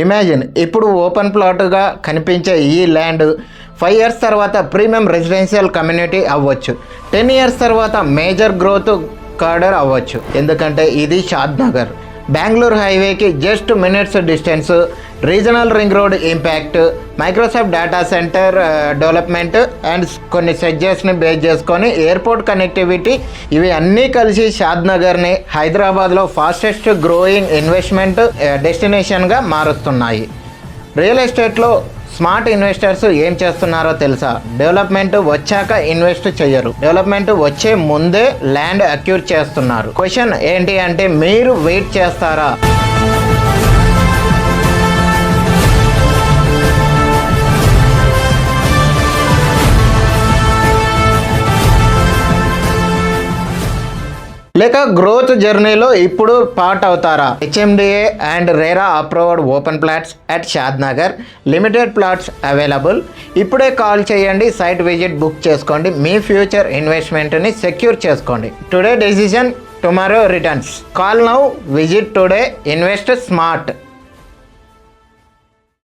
Imagine ఇప్పుడు open ప్లాట్గా కనిపించే ఈ ల్యాండ్ 5 ఇయర్స్ తర్వాత ప్రీమియం రెసిడెన్షియల్ కమ్యూనిటీ అవ్వచ్చు. 10 ఇయర్స్ తర్వాత మేజర్ గ్రోత్ కార్డర్ అవ్వచ్చు. ఎందుకంటే ఇది షాద్ నగర్. బెంగళూరు హైవేకి just minutes distance, regional ring road impact, Microsoft data centre development and కొన్ని సెడ్జెస్ని బేస్ చేసుకొని ఎయిర్పోర్ట్ కనెక్టివిటీ, ఇవి అన్నీ కలిసి షాద్ నగర్ని హైదరాబాద్లో ఫాస్టెస్ట్ గ్రోయింగ్ ఇన్వెస్ట్మెంట్ డెస్టినేషన్గా మారుస్తున్నాయి. రియల్ ఎస్టేట్లో స్మార్ట్ ఇన్వెస్టర్స్ ఏం చేస్తున్నారో తెలుసా? డెవలప్మెంట్ వచ్చాక ఇన్వెస్ట్ చేయరు, డెవలప్మెంట్ వచ్చే ముందే ల్యాండ్ అక్యూర్ చేస్తున్నారు. క్వశ్చన్ ఏంటి అంటే, మీరు వెయిట్ చేస్తారా? లేక గ్రోత్ జర్నీలో ఇప్పుడు పార్ట్ అవుతారా? HMDA and RERA approved open plots at Shad Nagar. Limited plots available. ఇప్పుడే కాల్ చేయండి, సైట్ విజిట్ బుక్ చేసుకోండి, మీ ఫ్యూచర్ ఇన్వెస్ట్మెంట్ని సెక్యూర్ చేసుకోండి. Today decision, tomorrow returns. Call now, visit today, invest smart.